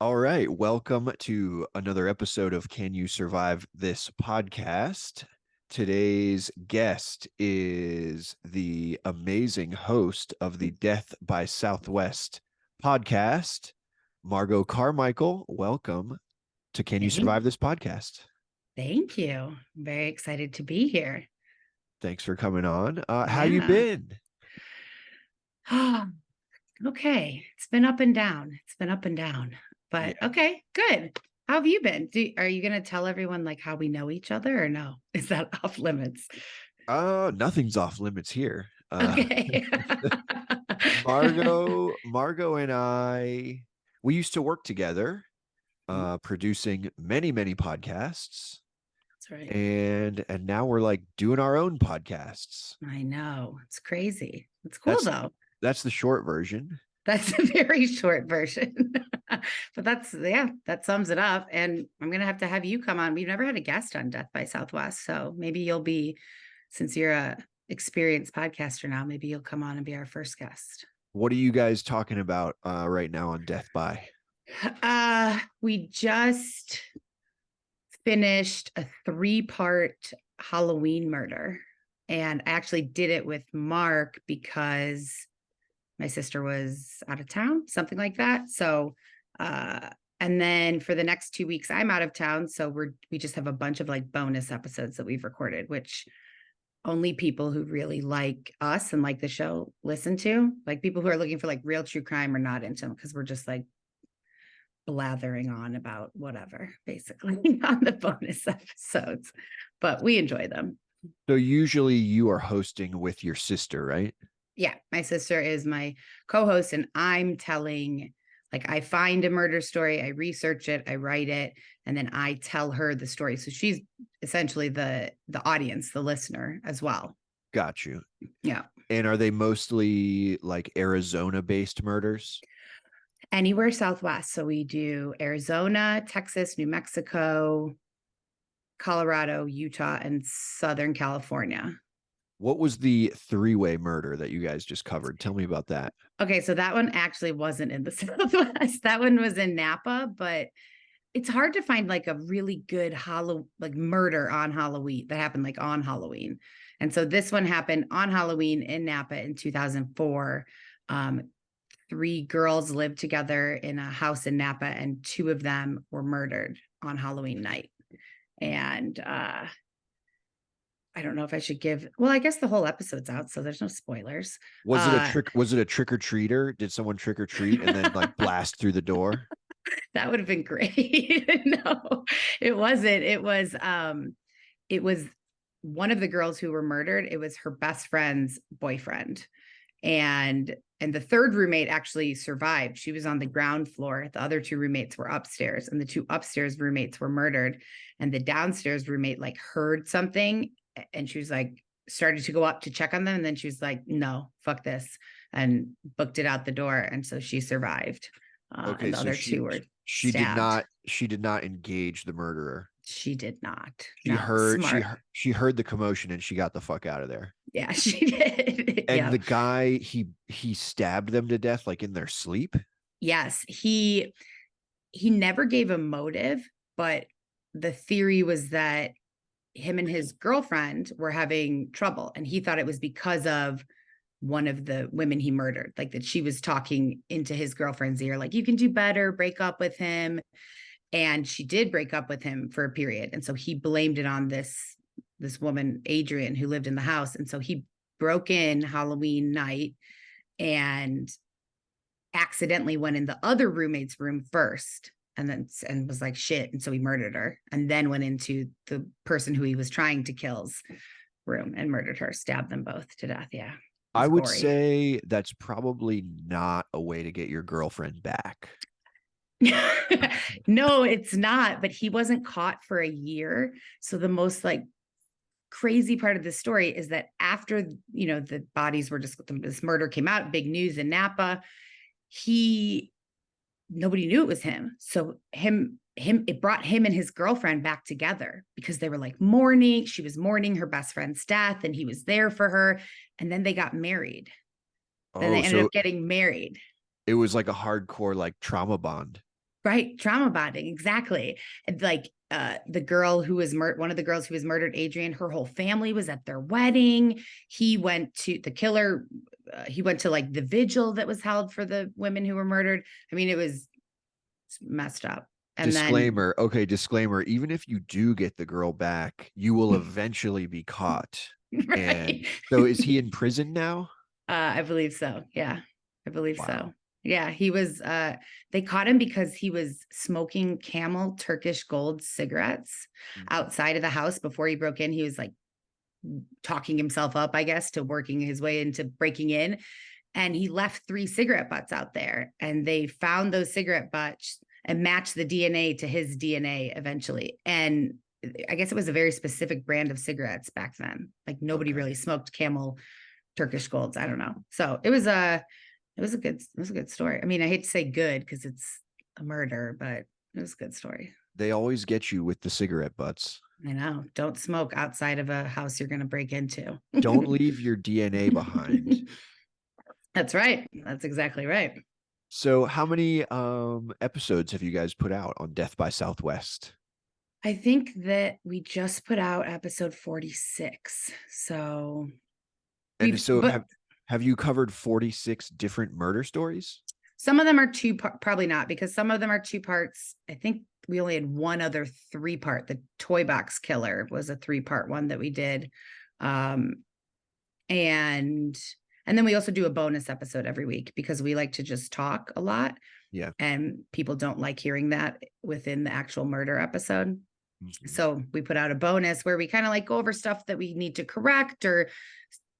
All right. Welcome to another episode of Can You Survive This podcast? Today's guest is the amazing host of the Death by Southwest podcast, Margot Carmichael. Welcome to Can You Thank, Survive This podcast? thank you. I'm very excited to be here. Thanks for coming on. How you Yeah. been? Okay. It's been up and down. It's been up and down. But Yeah. okay, good. How have you been? Are you going to tell everyone like how we know each other or no? Is that off limits? Nothing's off limits here. Okay. Margot and I, we used to work together, That's producing many podcasts, right. and now we're like doing our own podcasts. I know. It's crazy. It's cool That's though. that's the short version. That's a very short version. But that sums it up. And I'm going to have you come on. We've never had a guest on Death by Southwest. So maybe you'll be, since you're a experienced podcaster now, maybe you'll come on and be our first guest. What are you guys talking about right now on Death by? We just finished a 3-part Halloween murder. And I actually did it with Mark because my sister was out of town, something like that. So, and then for the next 2 weeks, I'm out of town. So we just have a bunch of like bonus episodes that we've recorded, which only people who really like us and like the show listen to. Like people who are looking for like real true crime are not into them because we're just like blathering on about whatever, basically on the bonus episodes. But we enjoy them. So usually you are hosting with your sister, right? Yeah, my sister is my co-host, and I'm telling, like, I find a murder story, I research it, I write it, and then I tell her the story. So she's essentially the audience, the listener as well. Got you. Yeah. And are they mostly like Arizona-based murders? Anywhere Southwest. So we do Arizona, Texas, New Mexico, Colorado, Utah, and Southern California. What was the three-way murder that you guys just covered? Tell me about that. Okay, so that one actually wasn't in the Southwest. That one was in Napa, but it's hard to find like a really good murder on Halloween that happened like on Halloween. And so this one happened on Halloween in Napa in 2004. 3 girls lived together in a house in Napa, and 2 of them were murdered on Halloween night. And I don't know if I should give. Well, I guess the whole episode's out, so there's no spoilers. Was it a trick? Was it a trick or treater? Did someone trick or treat and then like blast through the door? That would have been great. No, it wasn't. It was one of the girls who were murdered. It was her best friend's boyfriend. And the third roommate actually survived. She was on the ground floor. The other 2 roommates were upstairs, and the 2 upstairs roommates were murdered. And the downstairs roommate like heard something, and she was like started to go up to check on them, and then she was like, no, fuck this, and booked it out the door. And so she survived. Okay, And the so other 2 were stabbed. she did not engage the murderer. She did not. She No, heard smart. she heard the commotion and she got the fuck out of there. Yeah, she did. And Yeah. the guy he stabbed them to death like in their sleep. Yes, he never gave a motive, but the theory was that him and his girlfriend were having trouble, and he thought it was because of one of the women he murdered, like that she was talking into his girlfriend's ear, like, you can do better, break up with him. And she did break up with him for a period. And so he blamed it on this woman, Adrian, who lived in the house. And so he broke in Halloween night and accidentally went in the other roommate's room first, and was like, shit. And so he murdered her, and then went into the person who he was trying to kill's room and murdered her, stabbed them both to death. Yeah. I would Gory. say that's probably not a way to get your girlfriend back. No, it's not. But he wasn't caught for a year. So the most like crazy part of the story is that after, the bodies were just, this murder came out, big news in Napa, nobody knew it was him. So it brought him and his girlfriend back together because they were like mourning. She was mourning her best friend's death, and he was there for her. And then they got married. Then they ended up getting married. It was like a hardcore like trauma bond. Right. Trauma bonding. Exactly. And like the girl who was one of the girls who was murdered, Adrian, her whole family was at their wedding. He went to the killer. He went to like the vigil that was held for the women who were murdered. I mean, it was messed up. And then, Disclaimer. Okay, disclaimer. Even if you do get the girl back, you will eventually be caught. right. And so is he in prison now? I believe so. Yeah, I believe Wow. so. Yeah, he was, they caught him because he was smoking Camel Turkish Gold cigarettes Mhm. outside of the house before he broke in. He was like talking himself up, I guess, to working his way into breaking in. And he left 3 cigarette butts out there, and they found those cigarette butts and matched the DNA to his DNA eventually. And I guess it was a very specific brand of cigarettes back then. Like nobody Okay. really smoked Camel Turkish Golds. I don't know. So it was a good story. I mean, I hate to say good because it's a murder, but it was a good story. They always get you with the cigarette butts. I know. Don't smoke outside of a house you're going to break into. Don't leave your DNA behind. That's right. That's exactly right. So how many episodes have you guys put out on Death by Southwest? I think that we just put out episode 46. So And we've, so but have you covered 46 different murder stories? some of them are probably not, because some of them are 2 parts. I think we only had one other 3-part. The Toy Box Killer was a 3-part one that we did. Um, and and then we also do a bonus episode every week because we like to just talk a lot, Yeah. and people don't like hearing that within the actual murder episode. Mhm. So we put out a bonus where we kind of like go over stuff that we need to correct, or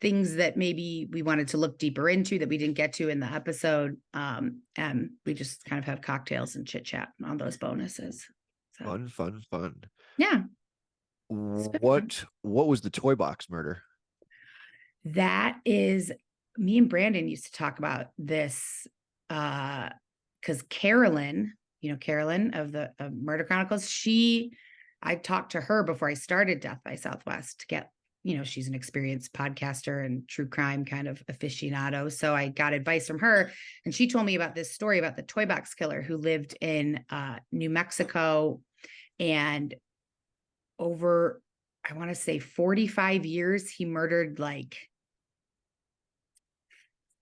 things that maybe we wanted to look deeper into that we didn't get to in the episode. And we just kind of have cocktails and chit chat on those bonuses. So Fun, fun, fun. yeah, it's been fun. What was the toy box murder? That is, me and Brandon used to talk about this because Carolyn, Carolyn of the Murder Chronicles, I talked to her before I started Death by Southwest to get, she's an experienced podcaster and true crime kind of aficionado. So I got advice from her, and she told me about this story about the toy box killer who lived in New Mexico, and over, I want to say 45 years, he murdered like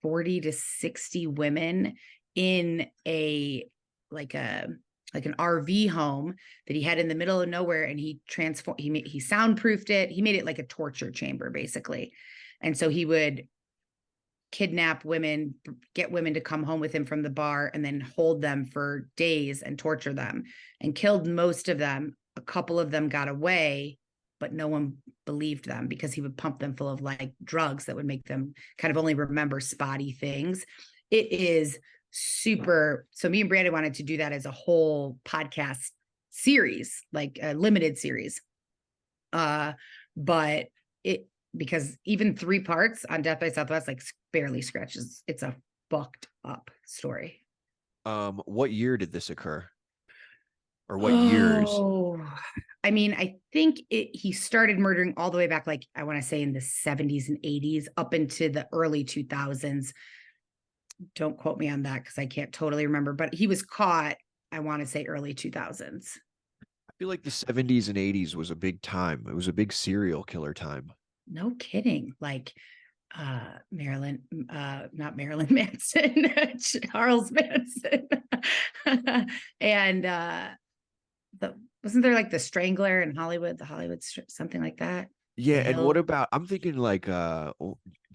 40 to 60 women in a like a like an RV home that he had in the middle of nowhere, and he soundproofed it. He made it like a torture chamber basically. And so he would kidnap women, get women to come home with him from the bar, and then hold them for days and torture them, and killed most of them. A couple of them got away, but no one believed them because he would pump them full of like drugs that would make them kind of only remember spotty things. It is super. So me and Brandon wanted to do that as a whole podcast series, like a limited series. But it, because even 3 parts on Death by Southwest like barely scratches. It's a fucked up story. What year did this occur? Or what years? Oh, I mean, I think he started murdering all the way back, like I want to say in the 70s and 80s up into the early 2000s. Don't quote me on that because I can't totally remember, but he was caught, I want to say early 2000s. I feel like the 70s and 80s was a big time. It was a big serial killer time. No kidding. Like Marilyn, not Marilyn Manson, Charles Manson. And the wasn't there like the Strangler in Hollywood, something like that? The Yeah, and what Hill, about I'm thinking like do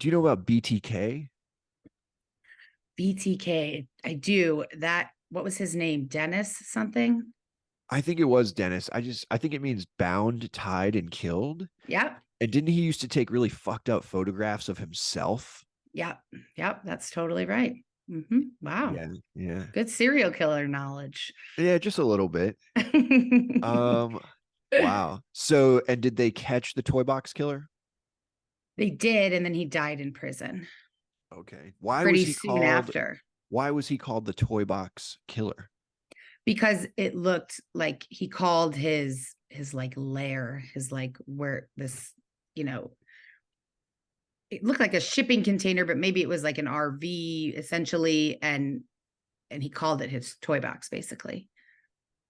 you know about BTK? BTK. I do. That, what was his name? Dennis something? I think it was Dennis. I think it means bound, tied, and killed. Yep. And didn't he used to take really fucked up photographs of himself? Yep. Yep. That's totally right. Wow. Yeah, yeah. Good serial killer knowledge. Yeah, just a little bit. Um, wow. So, and did they catch the toy box killer? They did, and then he died in prison Okay. pretty soon after, Why was he called the toy box killer? because it looked like he called his like lair, his like where this, you know, it looked like a shipping container, but maybe it was like an RV essentially, and he called it his toy box basically.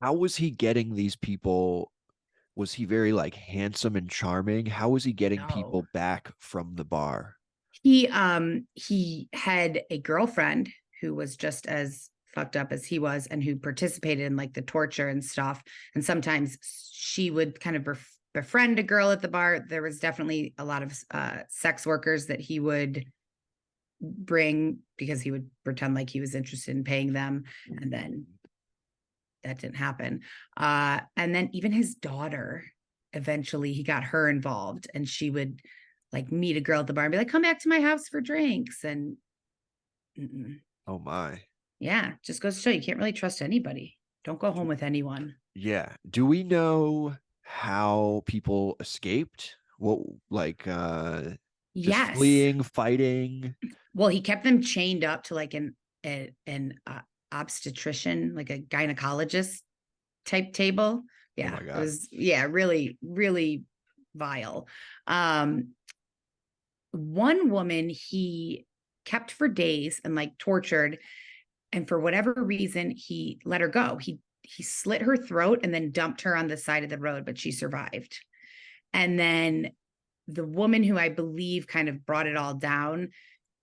How was he getting these people? Was he very like handsome and charming? How was he getting No. people back from the bar? He had a girlfriend who was just as fucked up as he was and who participated in like the torture and stuff. And sometimes she would kind of befriend a girl at the bar. There was definitely a lot of sex workers that he would bring because he would pretend like he was interested in paying them, and then that didn't happen. And then even his daughter, eventually he got her involved, and she would like meet a girl at the bar and be like, come back to my house for drinks. And Oh my. yeah, just goes to show you can't really trust anybody. Don't go home with anyone. Yeah. Do we know how people escaped? What, like just Yes. fleeing, fighting? Well, he kept them chained up to like an obstetrician, like a gynecologist type table. Oh Yeah, my it God. was really, really vile. Um, one woman he kept for days and like tortured, and for whatever reason he let her go. He slit her throat and then dumped her on the side of the road, but she survived. And then the woman who I believe kind of brought it all down,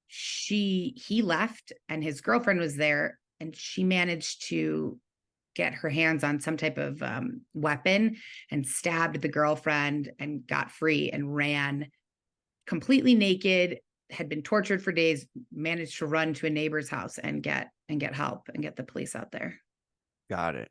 he left and his girlfriend was there, and she managed to get her hands on some type of weapon and stabbed the girlfriend and got free and ran completely naked, had been tortured for days, managed to run to a neighbor's house and get help and get the police out there. Got it.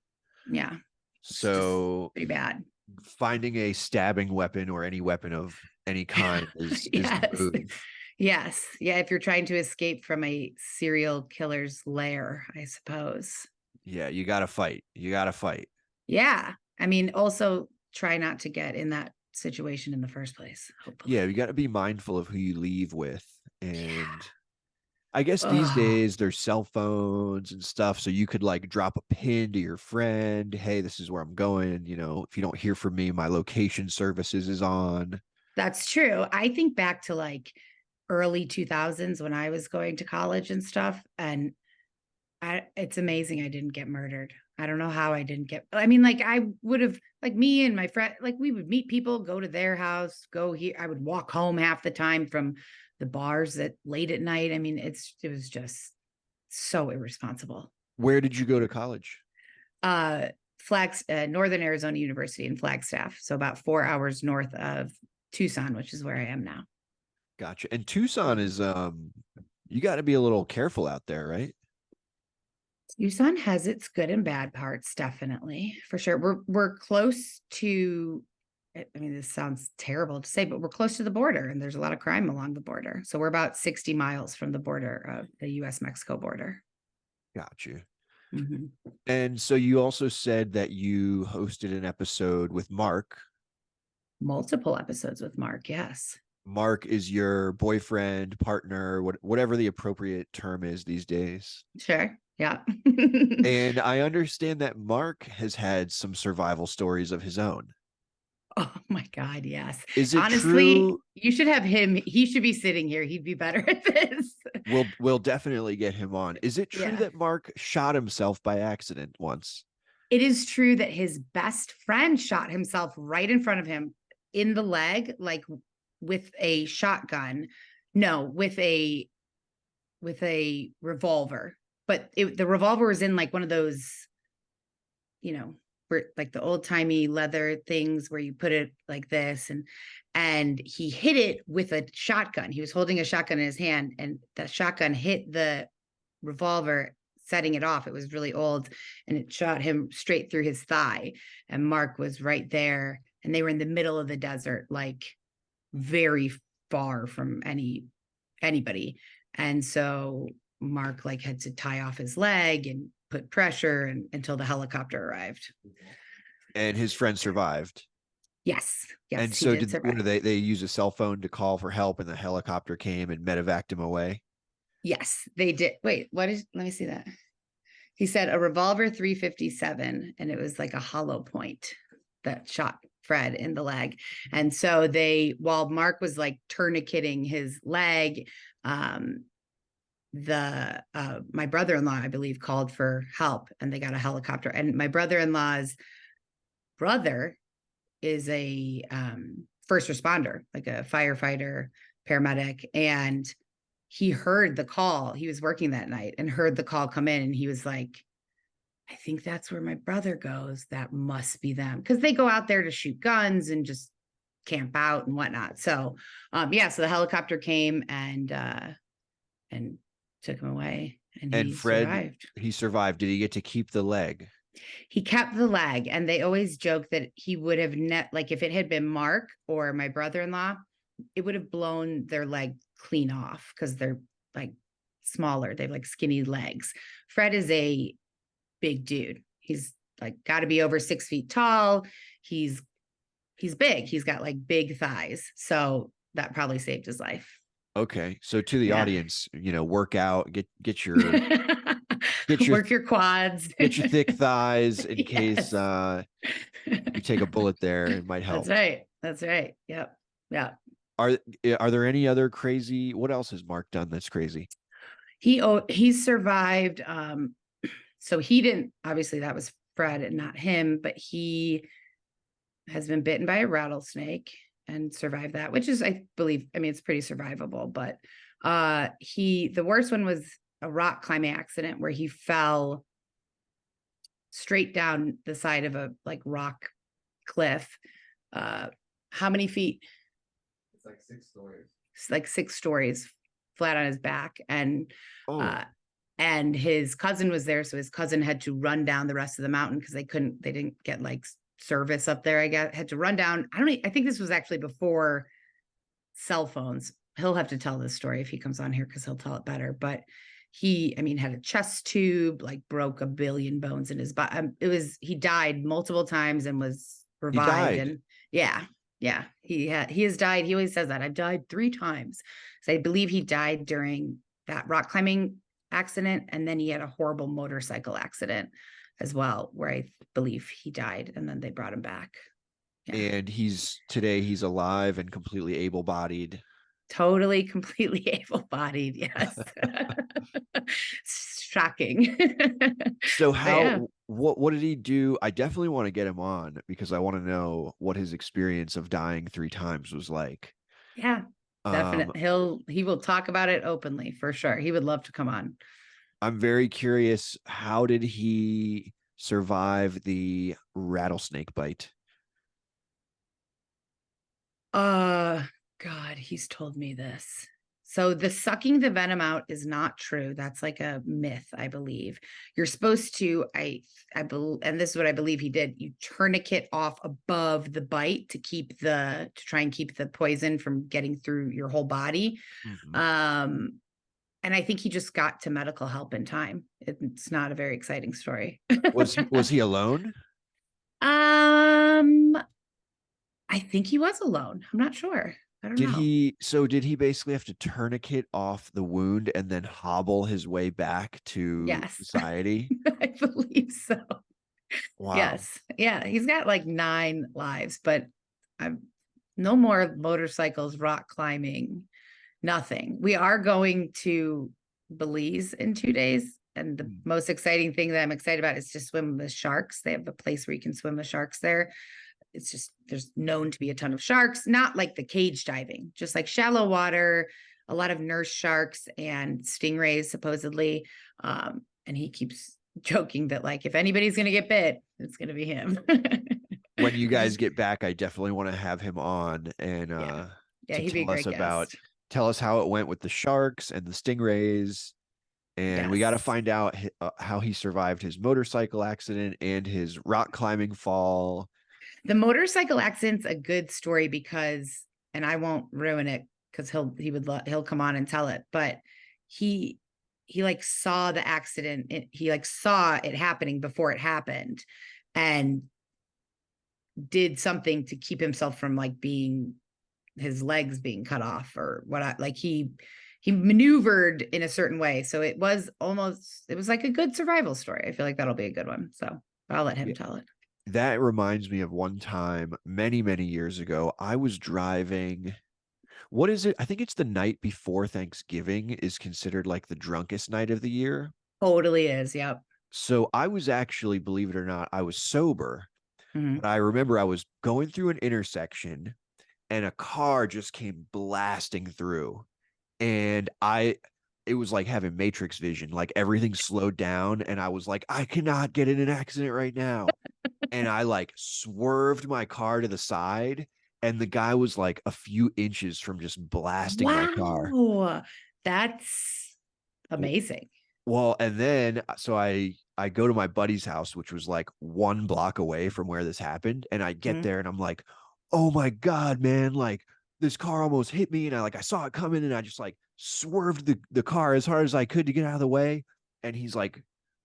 Yeah, it's just So pretty bad. finding a stabbing weapon or any weapon of any kind is the Yes. move. Yes. Yeah. If you're trying to escape from a serial killer's lair, I suppose. Yeah, you gotta fight. You gotta fight. Yeah. I mean, also try not to get in that situation in the first place, Yeah, hopefully. you gotta be mindful of who you leave with. And Yeah. I guess these Oh, days there's cell phones and stuff, so you could like drop a pin to your friend. Hey, this is where I'm going. If you don't hear from me, my location services is on. that's true. I think back to like early 2000s when I was going to college and stuff. And it's amazing I didn't get murdered. I don't know how I didn't get. I mean, like I would have, like me and my friend, like we would meet people, go to their house, go here. I would walk home half the time from the bars at late at night. I mean, it was just so irresponsible. Where did you go to college? Uh, Northern Arizona University in Flagstaff, so about 4 hours north of Tucson, which is where I am now. Gotcha. And Tucson Mhm. is you got to be a little careful out there, right? Tucson has its good and bad parts, definitely, for sure. We're close to. I mean, this sounds terrible to say, but we're close to the border, and there's a lot of crime along the border. So we're about 60 miles from the border of the U.S.-Mexico border. Got you. Mhm. And so you also said that you hosted an episode with Mark. Multiple episodes with Mark. Yes. Mark is your boyfriend, partner, whatever the appropriate term is these days. Sure. Yeah. And I understand that Mark has had some survival stories of his own. Oh my God, yes. Is it Honestly, true? you should have him. He should be sitting here. He'd be better at this. We'll definitely get him on. Is it true Yeah. that Mark shot himself by accident once? It is true that his best friend shot himself right in front of him in the leg, like with a shotgun. No, with a revolver. But the revolver was in like one of those, where like the old timey leather things where you put it like this, and he hit it with a shotgun. He was holding a shotgun in his hand, and the shotgun hit the revolver, setting it off. It was really old, and it shot him straight through his thigh. And Mark was right there, and they were in the middle of the desert, like very far from anybody. And so Mark like had to tie off his leg and put pressure until the helicopter arrived. And his friend survived. Yes, And yes, he so did did what do survive. they use a cell phone to call for help and the helicopter came and medevaced him away? Yes, they did. Wait, what is? Let me see that. He said a revolver 357, and it was like a hollow point that shot Fred in the leg. And so while Mark was like tourniqueting his leg, um, my brother-in-law, I believe, called for help, and they got a helicopter. And my brother-in-law's brother is a first responder, like a firefighter, paramedic, and he heard the call. He was working that night and heard the call come in, and he was like, I think that's where my brother goes. That must be them, because they go out there to shoot guns and just camp out and whatnot. So so the helicopter came and took him away, and And he Fred, survived. he survived. Did he get to keep the leg? He kept the leg, and they always joke that he would have like if it had been Mark or my brother-in-law, it would have blown their leg clean off, because they're like smaller. They have like skinny legs. Fred is a big dude. He's like got to be over 6 feet tall. He's big. He's got like big thighs. So that probably saved his life. Okay. So to the Yeah. audience, work out, get your Work your quads. get your thick thighs in Yes. case you take a bullet there. It might help. That's right. That's right. Yep. Yeah. Are there any other crazy? What else has Mark done that's crazy? He survived. So he didn't, obviously that was Fred and not him, but he has been bitten by a rattlesnake and survived that, which is, I believe, I mean, it's pretty survivable, but the worst one was a rock climbing accident where he fell straight down the side of a like rock cliff. How many feet? It's like 6 stories. It's like 6 stories flat on his back. And his cousin was there. So his cousin had to run down the rest of the mountain because they didn't get like service up there. I guess had to run down. I think this was actually before cell phones. He'll have to tell this story if he comes on here, because he'll tell it better. But he had a chest tube, like broke a billion bones in his body. He died multiple times and was revived. And he has died. He always says that I've died 3 times. So I believe he died during that rock climbing accident. And then he had a horrible motorcycle accident as well, where I believe he died, and then they brought him back. Yeah. And today he's alive and completely able-bodied. Totally, completely able-bodied. Yes. Shocking. So what did he do? I definitely want to get him on, because I want to know what his experience of dying 3 times was like. Yeah, definitely. He will talk about it openly for sure. He would love to come on. I'm very curious, how did he survive the rattlesnake bite? God, he's told me this. So the sucking the venom out is not true. That's like a myth, I believe. You're supposed to, I believe, and this is what I believe he did. You tourniquet off above the bite to try and keep the poison from getting through your whole body. Mm-hmm. And I think he just got to medical help in time. It's not a very exciting story. Was he alone? I think he was alone. I'm not sure. I don't know. Did he basically have to tourniquet off the wound and then hobble his way back to society? I believe so. Wow. Yes. Yeah. He's got like 9 lives, but no more motorcycles, rock climbing, nothing. We are going to Belize in 2 days. And the most exciting thing that I'm excited about is to swim with sharks. They have a place where you can swim with sharks there. It's just, there's known to be a ton of sharks, not like the cage diving, just like shallow water, a lot of nurse sharks and stingrays, supposedly. And he keeps joking that like, if anybody's going to get bit, it's going to be him. When you guys get back, I definitely want to have him on and he'd be a great guest. Tell us how it went with the sharks and the stingrays. And we got to find out how he survived his motorcycle accident and his rock climbing fall. The motorcycle accident's a good story because, and I won't ruin it because he'll come on and tell it, but he like saw the accident. He like saw it happening before it happened and did something to keep himself from like his legs being cut off or he maneuvered in a certain way. So it was like a good survival story. I feel like that'll be a good one. So I'll let him tell it. That reminds me of one time many, many years ago. I was driving. What is it? I think it's the night before Thanksgiving is considered like the drunkest night of the year. Totally is. Yep. So I was actually, believe it or not, I was sober, Mhm. but I remember I was going through an intersection and a car just came blasting through. And it was like having Matrix vision, like everything slowed down. And I was like, I cannot get in an accident right now. And I like swerved my car to the side. And the guy was like a few inches from just blasting my car. Wow. That's amazing. Well, and then so I go to my buddy's house, which was like 1 block away from where this happened, and I get Mhm. there and I'm like, "Oh my God, man, like this car almost hit me." And I saw it coming and I just like swerved the car as hard as I could to get out of the way. And he's like,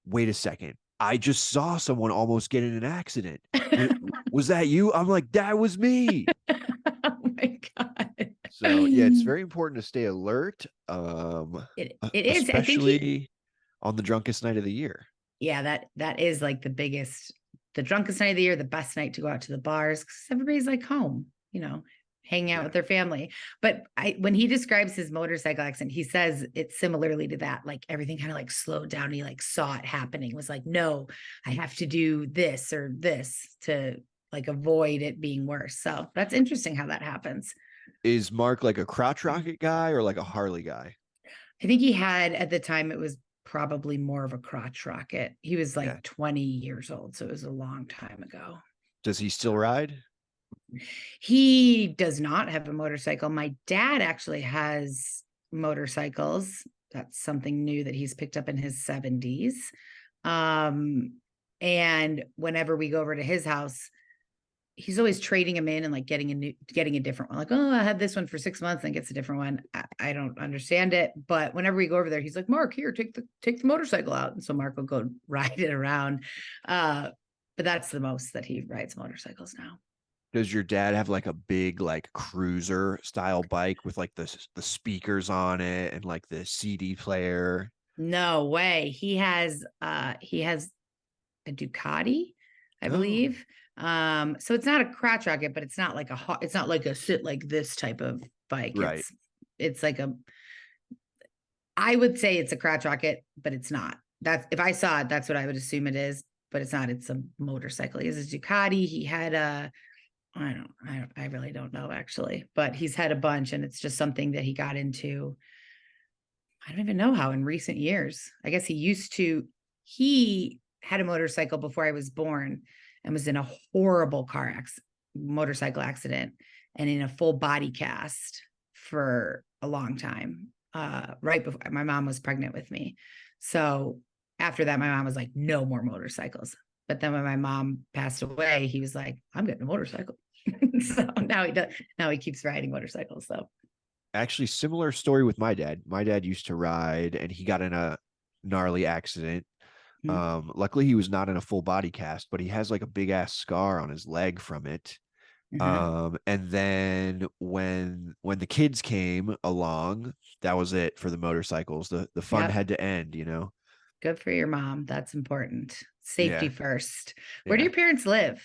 "Wait a second. I just saw someone almost get in an accident. Was, was that you?" I'm like, "That was me." Oh my God. So, yeah, it's very important to stay alert, It is. I think especially on the drunkest night of the year. yeah, that is like the drunkest night of the year, the best night to go out to the bars because everybody's like home, hanging out Yeah. with their family. But when he describes his motorcycle accident, he says it's similarly to that. Like everything kind of like slowed down. He like saw it happening, was like, no, I have to do this or this to like avoid it being worse. So that's interesting how that happens. Is Mark like a crotch rocket guy or like a Harley guy? I think he had at the time it was probably more of a crotch rocket. He was Yeah. like 20 years old, so it was a long time ago. Does he still ride? He does not have a motorcycle. My dad actually has motorcycles. That's something new that he's picked up in his 70s. And whenever we go over to his house, he's always trading them in and like getting a different one. Like, oh, I had this one for 6 months and gets a different one. I don't understand it, but whenever we go over there, he's like, Mark, here, take the motorcycle out. And so Mark will go ride it around. But that's the most that he rides motorcycles now. Does your dad have like a big like cruiser style bike with like the speakers on it and like the CD player? No way. He has a Ducati, I Oh, believe. So it's not a crotch rocket, but it's not like it's not like a sit like this type of bike. right. It's like I would say it's a crotch rocket, but it's not. That's if I saw it, that's what I would assume it is, but it's not. It's a motorcycle. He has a Ducati. He had I really don't know actually, but he's had a bunch and it's just something that he got into. I don't even know how in recent years. I guess he had a motorcycle before I was born and was in a horrible motorcycle accident and in a full body cast for a long time. Right before my mom was pregnant with me. So after that, my mom was like, no more motorcycles. But then when my mom passed away, he was like, I'm getting a motorcycle. So now he does. Now he keeps riding motorcycles. So Actually, similar story with my dad. My dad used to ride and he got in a gnarly accident. Luckily he was not in a full body cast, but he has like a big ass scar on his leg from it. uh-huh. And then when the kids came along, that was it for the motorcycles. The fun Yep. had to end. Good for your mom. That's important. Safety Yeah. first. Where do Yeah. your parents live?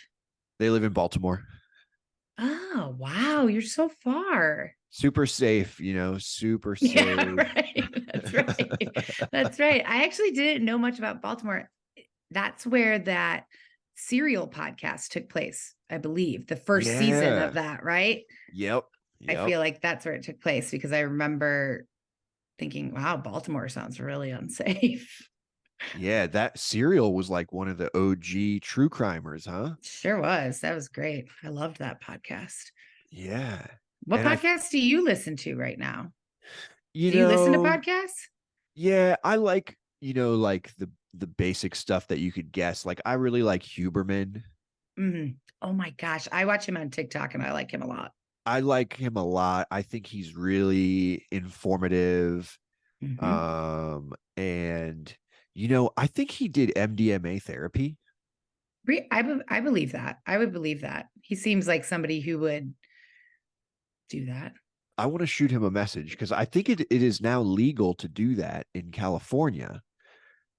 They live in Baltimore. Oh, wow. You're so far. Super safe, super Yeah, safe. right. That's right. That's right. I actually didn't know much about Baltimore. That's where that Serial podcast took place, I believe, the first season Yeah. of that, right? Yep. I Yep. feel like that's where it took place because I remember thinking, wow, Baltimore sounds really unsafe. Yeah, that Serial was like one of the OG true crimers, huh? Sure was. That was great. I loved that podcast. Yeah. What And podcast do you listen to right now? you Do you listen to know, podcasts? yeah, I like, like the basic stuff that you could guess. Like I really like Huberman. Oh my gosh. I watch him on TikTok and I like him a lot. I like him a lot. I think he's really informative. Mhm. And I think he did MDMA therapy. I believe that. I would believe that. He seems like somebody who would do that. I want to shoot him a message because I think it is now legal to do that in California.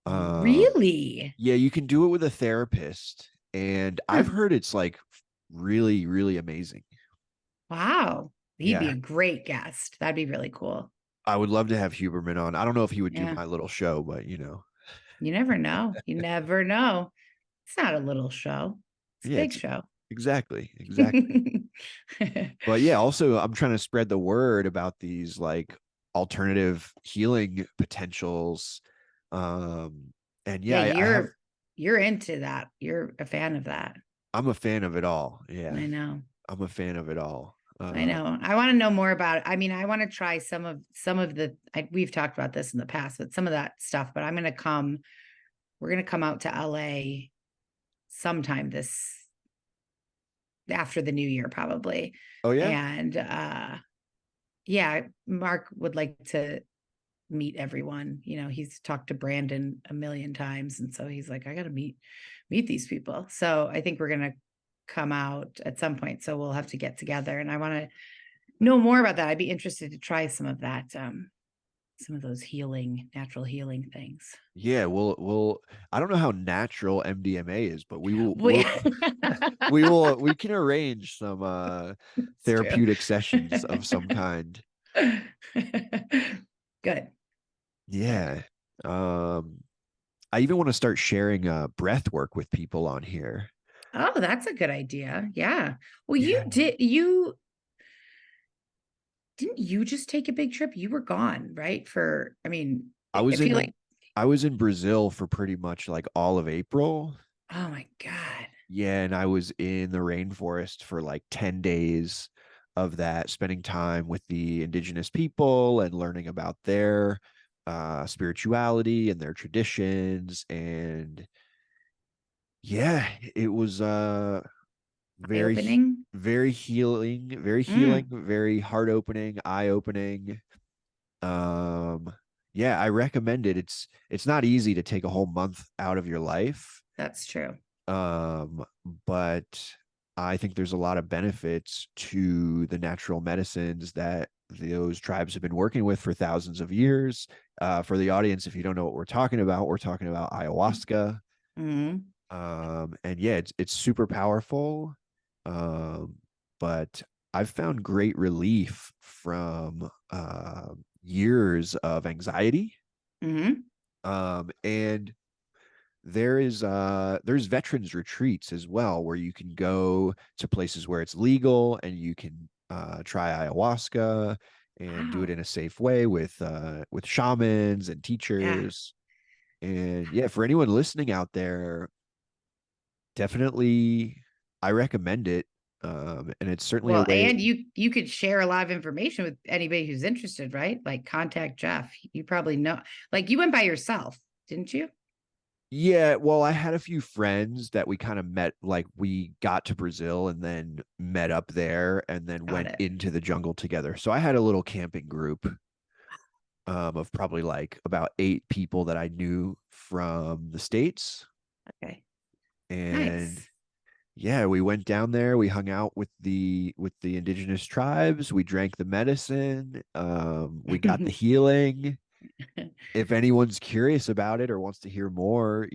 Really? Yeah, you can do it with a therapist, and I've Huh. heard it's like really, really amazing. Wow. He'd be a great guest. That'd be really cool. I would love to have Huberman on. I don't know if he would do Yeah. my little show, but you know. You never know. You never know. It's not a little show. It's a Yeah, big it's show. exactly. But yeah, also I'm trying to spread the word about these like alternative healing potentials. And yeah, Yeah, I have you're into that. You're a fan of that. I'm a fan of it all. Yeah. I know. I'm a fan of it all. I know. I want to know more about it. I mean, I want to try some of we've talked about this in the past, but some of that stuff, but we're going to come out to LA sometime after the new year, probably. Oh yeah. And, yeah, Mark would like to meet everyone. You know, he's talked to Brandon a million times. And so he's like, I got to meet these people. So I think we're going to come out at some point. So we'll have to get together, and I want to know more about that. I'd be interested to try some of that, some of those natural healing things. Yeah, we'll I don't know how natural MDMA is, but we will We we can arrange some therapeutic sessions of some kind. Good. Yeah. I even want to start sharing breath work with people on here. Oh, that's a good idea. Yeah. Well, Yeah. didn't you just take a big trip? You were gone, right? I mean, I was feel in like, I was in Brazil for pretty much like all of April. oh my God. Yeah, and I was in the rainforest for like 10 days of that, spending time with the indigenous people and learning about their spirituality and their traditions. And yeah, it was very Eye-opening. very healing, Mm, very heart opening, eye opening. Um yeah, I recommend it. It's not easy to take a whole month out of your life. that's true. Um, but I think there's a lot of benefits to the natural medicines that those tribes have been working with for thousands of years. For the audience, if you don't know what we're talking about ayahuasca. Mm, And yeah, it's super powerful. Um, but I've found great relief from years of anxiety. mm, And there's veterans retreats as well where you can go to places where it's legal and you can try ayahuasca and do it wow. in a safe way with shamans and Yeah. teachers. And yeah, for anyone listening out there, definitely I recommend it. And it's certainly a Well, way. and you could share a lot of information with anybody who's interested, right? Like contact Jeff. You probably know, like you went by yourself, didn't you? Yeah, well, I had a few friends that we kind of met, like we got to Brazil and then met up there and then Got went it. into the jungle together. So I had a little camping group of probably like about 8 people that I knew from the States. Okay. And Nice. yeah, we went down there, we hung out with the indigenous tribes, we drank the medicine, we got the healing. If anyone's curious about it or wants to hear more,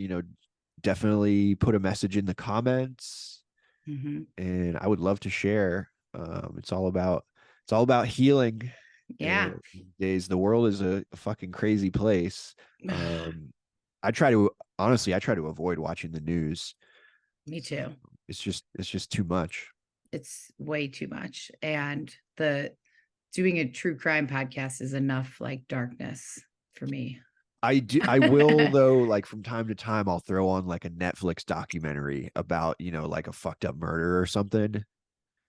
definitely put a message in the comments, Hmm. and I would love to share. It's all about healing. Yeah. And these days, the world is a fucking crazy place. Um, I try to I try to avoid watching the news. Me too. It's just too much. It's way too much. And the doing a true crime podcast is enough like darkness for me. I will though, like from time to time, I'll throw on like a Netflix documentary about, like a fucked up murder or something.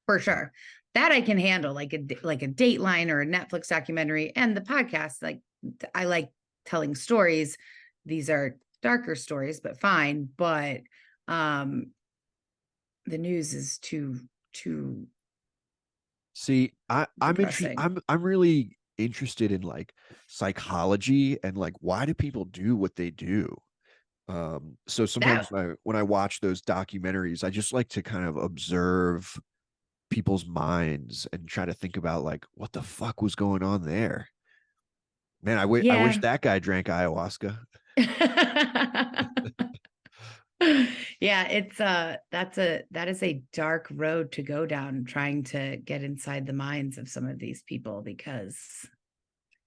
For sure. That I can handle, like a Dateline or a Netflix documentary. And the podcast, like I like telling stories. These are darker stories, but fine. But the news is too See, depressing. I'm really interested in like psychology and like why do people do what they do? So sometimes That when I watch those documentaries, I just like to kind of observe people's minds and try to think about like what the fuck was going on there. Man, I wish yeah. that guy drank ayahuasca. Yeah, that is a dark road to go down, trying to get inside the minds of some of these people, because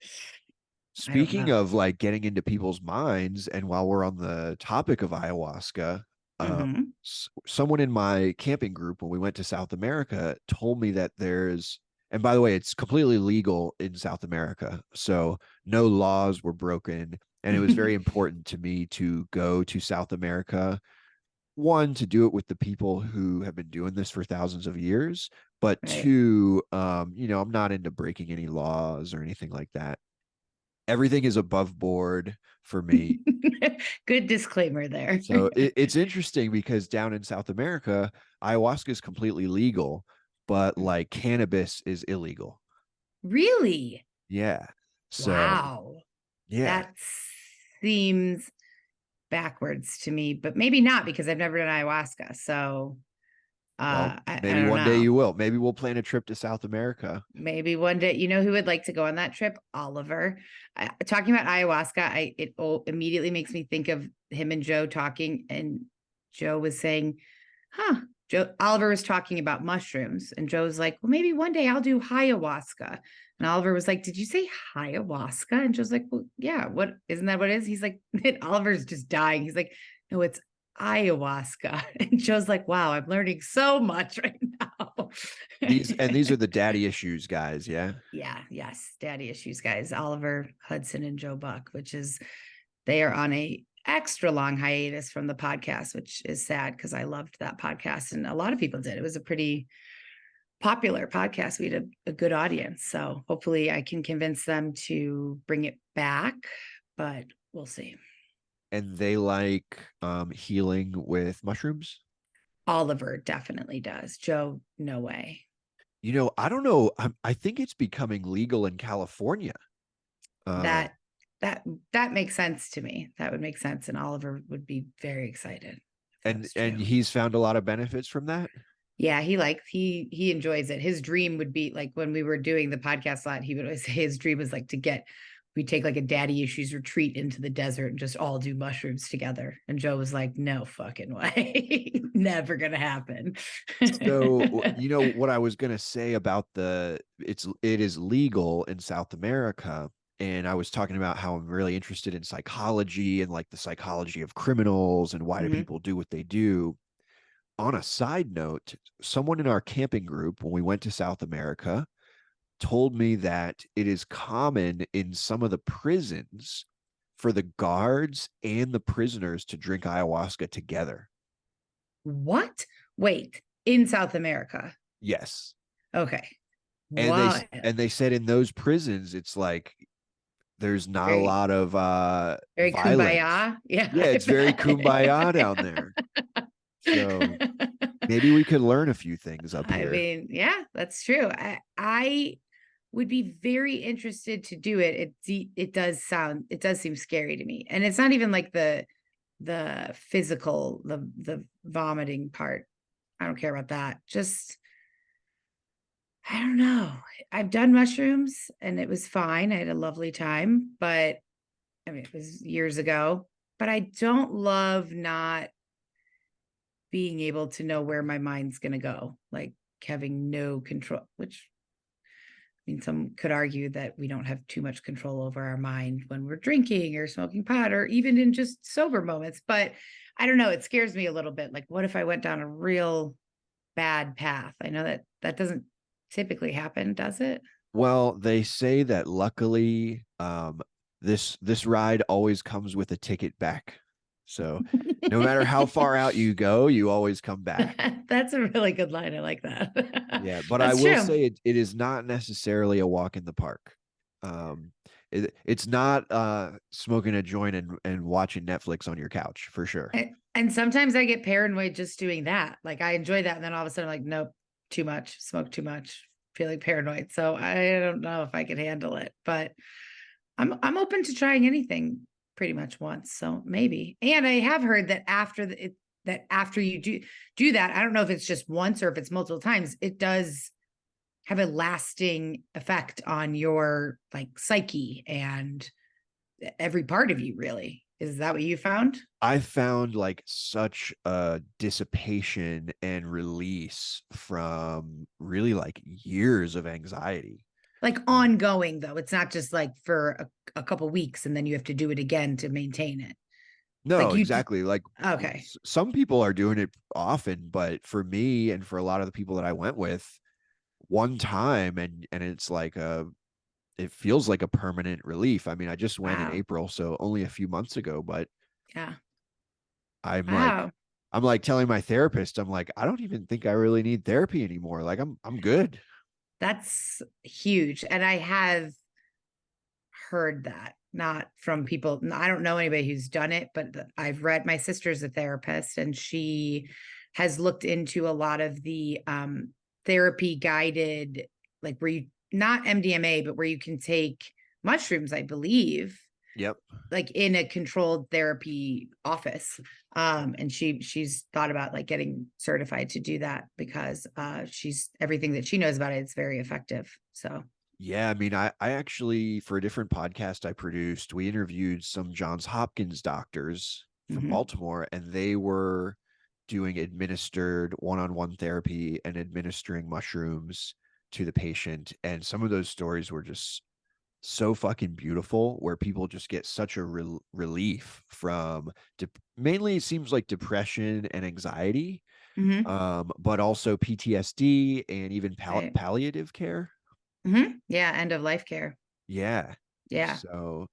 I don't Speaking know. of like getting into people's minds, and while we're on the topic of ayahuasca, Mhm. someone in my camping group when we went to South America told me that there's, and by the way, it's completely legal in South America, so no laws were broken. And it was very important to me to go to South America, one, to do it with the people who have been doing this for thousands of years, but Right. two, I'm not into breaking any laws or anything like that. Everything is above board for me. Good disclaimer there. So it's interesting because down in South America, ayahuasca is completely legal, but like cannabis is illegal. Really? Yeah. So Wow. yeah. That seems backwards to me, but maybe not, because I've never done ayahuasca. So Well, I maybe don't one day know. you will. Maybe we'll plan a trip to South America. Maybe one day, you know who would like to go on that trip? Oliver. Talking about ayahuasca, it immediately makes me think of him and Joe talking, and Joe was saying, Oliver was talking about mushrooms, and Joe was like, well, maybe one day I'll do ayahuasca. And Oliver was like, did you say ayahuasca? And Joe's like, well, yeah, what, isn't that what it is? He's like, Oliver's just dying. He's like, no, it's ayahuasca. And Joe's like, wow, I'm learning so much right now. These are the daddy issues guys, yeah. Yeah, yes, daddy issues, guys. Oliver Hudson and Joe Buck, which is, they are on a extra long hiatus from the podcast, which is sad because I loved that podcast and a lot of people did. It was a pretty popular podcast. We had a good audience. So hopefully I can convince them to bring it back, but we'll see. And they like healing with mushrooms. Oliver definitely does. Joe, no way. I don't know. I think it's becoming legal in California. Uh, That that makes sense to me. That would make sense. And Oliver would be very excited if that was and true. he's found a lot of benefits from that. Yeah, he enjoys it. His dream would be, like, when we were doing the podcast a lot, he would always say his dream was like we take like a daddy issues retreat into the desert and just all do mushrooms together. And Joe was like, no fucking way. Never gonna happen. So, what I was going to say about it is legal in South America. And I was talking about how I'm really interested in psychology and like the psychology of criminals and why do Mhm. people do what they do. On a side note, someone in our camping group, when we went to South America, told me that it is common in some of the prisons for the guards and the prisoners to drink ayahuasca together. What? Wait, in South America. Yes. Okay. And they What? and they said in those prisons it's like there's not a Very, lot of very violence. kumbaya. Yeah, Yeah, I it's very kumbaya down there. So bet. maybe we could learn a few things up I here. mean, yeah, that's true. I would be very interested to do it. It does seem scary to me. And it's not even like the physical, the vomiting part. I don't care about that. Just, I don't know. I've done mushrooms and it was fine. I had a lovely time, but I mean, it was years ago. But I don't love not being able to know where my mind's going to go, like having no control, which, I mean, some could argue that we don't have too much control over our mind when we're drinking or smoking pot or even in just sober moments. But I don't know. It scares me a little bit. Like, what if I went down a real bad path? I know that doesn't typically happen, does it? Well, they say that luckily this ride always comes with a ticket back. So no matter how far out you go, you always come back. That's a really good line. I like that. Yeah, but I That's will true. say it is not necessarily a walk in the park. It's not smoking a joint and watching Netflix on your couch for sure. And sometimes I get paranoid just doing that. Like, I enjoy that. And then all of a sudden I'm like, nope, too much, smoke too much, feeling paranoid. So I don't know if I can handle it, but I'm open to trying anything pretty much once. So maybe. And I have heard that that after you do that, I don't know if it's just once or if it's multiple times, it does have a lasting effect on your like psyche and every part of you, really. Is that what you found? I found like such a dissipation and release from really like years of anxiety. Like ongoing though. It's not just like for a couple weeks and then you have to do it again to maintain it. Like No, you just, exactly. Like okay. some people are doing it often, but for me and for a lot of the people that I went with, one time and it's like it feels like a permanent relief. I mean, I just went in Wow. April, so only a few months ago, but Yeah. I'm like Wow. I'm like telling my therapist, I'm like, I don't even think I really need therapy anymore. Like I'm good. That's huge. And I have heard that, not from people. I don't know anybody who's done it, but I've read, my sister's a therapist and she has looked into a lot of the therapy guided, like where you, not MDMA, but where you can take mushrooms, I believe, Yep. like in a controlled therapy office. And she's thought about like getting certified to do that because she's, everything that she knows about it, it's very effective. So Yeah, I mean, I actually, for a different podcast I produced, we interviewed some Johns Hopkins doctors from Baltimore, and they were doing administered one-on-one therapy and administering mushrooms to the patient. And some of those stories were just so fucking beautiful, where people just get such a relief from mainly it seems like depression and anxiety, mm-hmm. but also PTSD and even Right. palliative care. Yeah, end of life care. Yeah. Yeah. So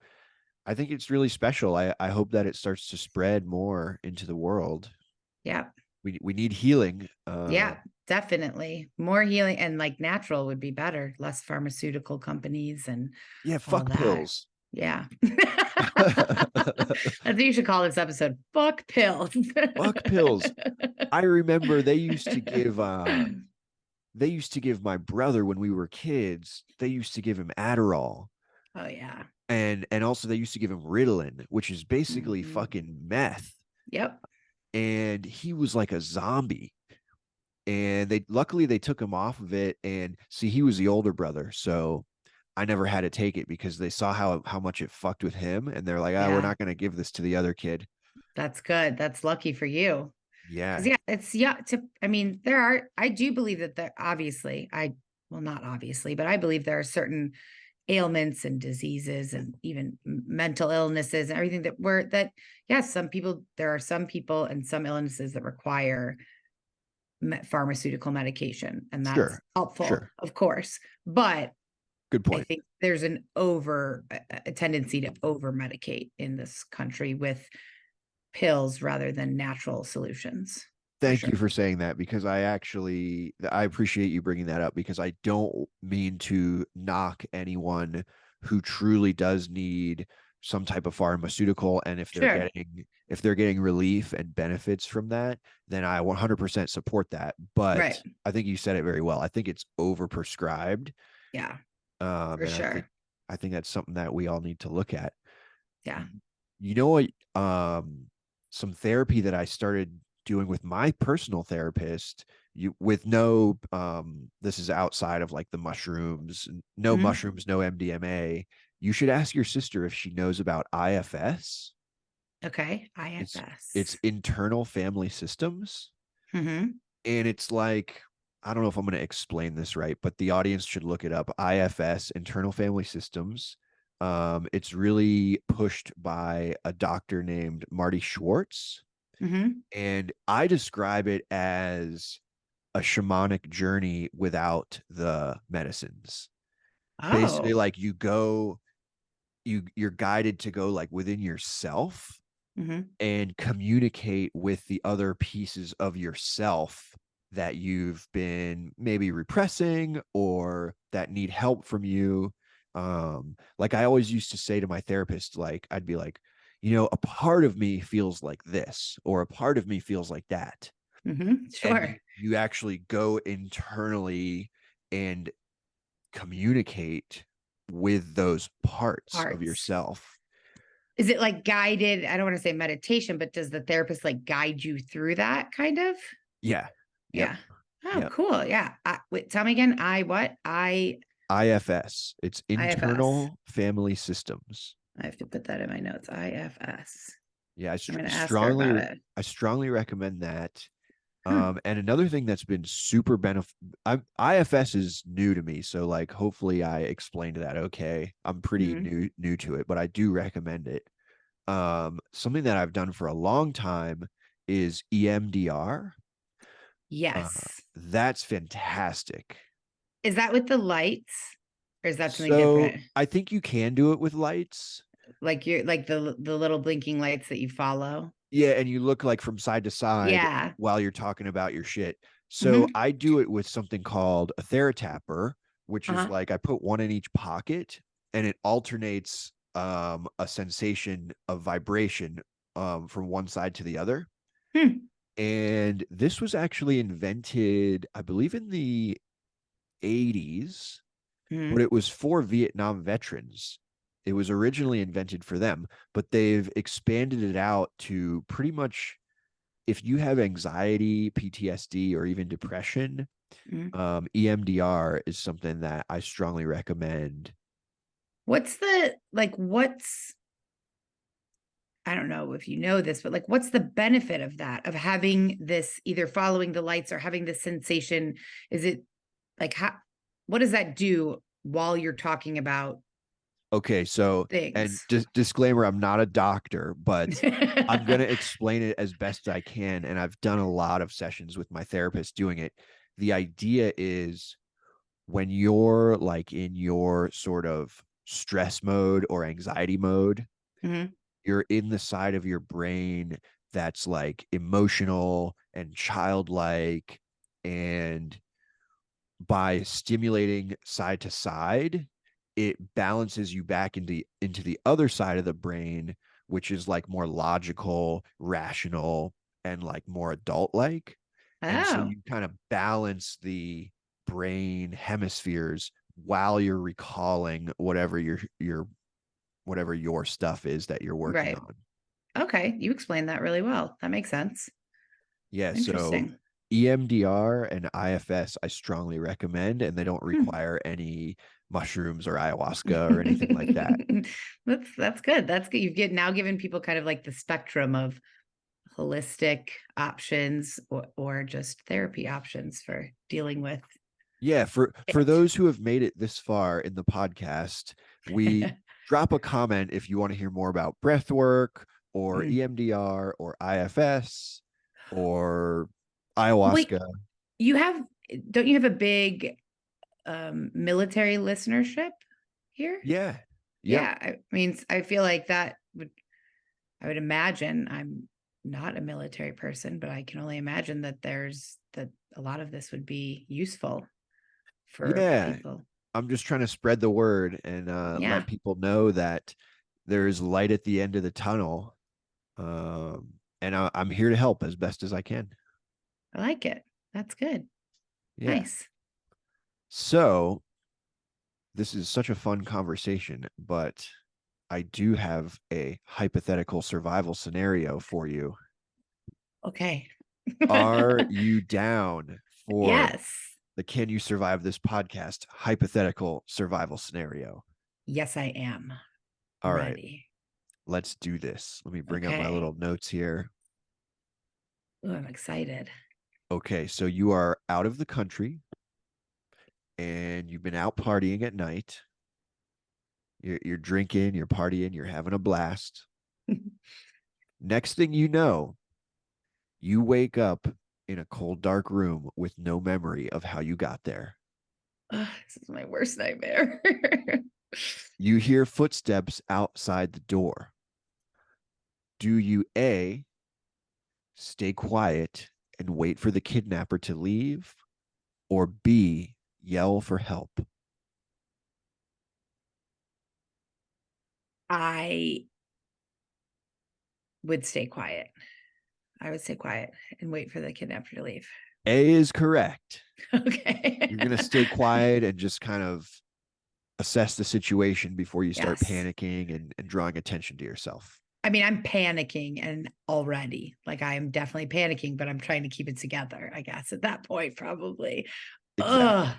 I think it's really special. I hope that it starts to spread more into the world. Yeah. We need healing. Yeah, definitely. More healing and like natural would be better. Less pharmaceutical companies and Yeah, all fuck that. pills. Yeah. I think you should call this episode Fuck Pills. Fuck pills. I remember they used to give my brother when we were kids, they used to give him Adderall. Oh yeah. And also they used to give him Ritalin, which is basically Mhm. fucking meth. Yep. And he was like a zombie. And they luckily they took him off of it. And see, he was the older brother, so I never had to take it because they saw how much it fucked with him, and they're like, "Oh, we're Yeah. not going to give this to the other kid." That's good. That's lucky for you. Because Yeah, yeah, it's yeah, I mean, there are, I do believe that there obviously, well, not obviously, but I believe there are certain ailments and diseases and even mental illnesses and everything that yes, some people, there are some people and some illnesses that require pharmaceutical medication, and that's sure, helpful, sure. of course. But Good I point. think there's a tendency to over medicate in this country with pills rather than natural solutions, for Thank sure. you for saying that, because I appreciate you bringing that up, because I don't mean to knock anyone who truly does need some type of pharmaceutical, and Sure. if they're getting relief and benefits from that, then I 100% support that. Right. But I think you said it very well. I think it's overprescribed. Yeah, for And sure. I think that's something that we all need to look at. Yeah. You know what? Some therapy that I started doing with my personal therapist, you with no this is outside of like the mushrooms, no Mhm. mushrooms, no MDMA. You should ask your sister if she knows about IFS. Okay. It's IFS. it's internal family systems. And it's like, I don't know if I'm going to explain this right, but the audience should look it up. IFS, internal family systems. It's really pushed by a doctor named Marty Schwartz. And I describe it as a shamanic journey without the medicines. Basically, Oh. like you're guided to go like within yourself and communicate with the other pieces of yourself that you've been maybe repressing or that need help from you. Like I always used to say to my therapist, like I'd be like, a part of me feels like this, or a part of me feels like that. And Sure. you actually go internally and communicate with those parts of Parts. yourself. Is it like guided? I don't want to say meditation, but does the therapist like guide you through that kind of? Yeah. Yep. Yeah. Oh, Yep. cool. Yeah. Wait, tell me again. What? IFS. It's IFS. internal family systems. I have to put that in my notes. IFS. Yeah, I'm going to ask her about it. I strongly recommend that. And another thing that's been super IFS is new to me, so like hopefully I explained that okay. I'm pretty new to it, but I do recommend it. Something that I've done for a long time is EMDR. Yes. That's fantastic. Is that with the lights or is that something So different? I think you can do it with lights. Like you're like the little blinking lights that you follow. Yeah, and you look like from side to side Yeah. while you're talking about your shit. So Mm-hmm. I do it with something called a Theratapper, which is Uh-huh. like I put one in each pocket and it alternates a sensation of vibration from one side to the other. Hmm. And this was actually invented, I believe, in the 80s, but Mm-hmm. it was for Vietnam veterans. It was originally invented for them, but they've expanded it out to pretty much if you have anxiety, PTSD, or even depression, Mm-hmm. EMDR is something that I strongly recommend. What's I don't know if you know this, but like what's the benefit of that, of having this either following the lights or having this sensation? Is it like what does that do while you're talking about Okay, so and things? disclaimer, I'm not a doctor, but I'm going to explain it as best I can. And I've done a lot of sessions with my therapist doing it. The idea is when you're like in your sort of stress mode or anxiety mode, Mhm. you're in the side of your brain that's like emotional and childlike. And by stimulating side to side, it balances you back into the other side of the brain, which is like more logical, rational, and like more adult like. And so Oh, you kind of balance the brain hemispheres while you're recalling whatever your stuff is that you're working right. on. Okay. You explained that really well. That makes sense. Yeah, so Interesting. EMDR and IFS I strongly recommend, and they don't Hmm. require any mushrooms or ayahuasca or anything like that. That's good. That's good. You've now given people kind of like the spectrum of holistic options or just therapy options for dealing with Yeah, for it. those who have made it this far in the podcast, we drop a comment if you want to hear more about breath work or Mm. EMDR or IFS or Wait, ayahuasca. don't you have a big military listenership here? Yeah. Yep. Yeah, I mean, I feel like I would imagine I'm not a military person, but I can only imagine that that a lot of this would be useful for Yeah. people. I'm just trying to spread the word and Yeah, let people know that there is light at the end of the tunnel. And I'm here to help as best as I can. I like it. That's good. Yeah. Nice. So this is such a fun conversation, but I do have a hypothetical survival scenario for you. Okay. Are you down for Yes. the Can You Survive This podcast hypothetical survival scenario? Yes, I am. All I'm right, ready. let's do this. Let me bring up my Okay. little notes here. Ooh, I'm excited. Okay, so you are out of the country and you've been out partying at night. You're drinking, you're partying, you're having a blast. Next thing you know, you wake up in a cold, dark room with no memory of how you got there. This is my worst nightmare. You hear footsteps outside the door. Do you A, stay quiet and wait for the kidnapper to leave, or B, yell for help? I would stay quiet. I would stay quiet and wait for the kidnapper to leave. A is correct. Okay. You're going to stay quiet and just kind of assess the situation before you start Yes. panicking and drawing attention to yourself. I mean, I'm panicking and already like I am definitely panicking, but I'm trying to keep it together, I guess, at that point, probably. Exactly. Oh,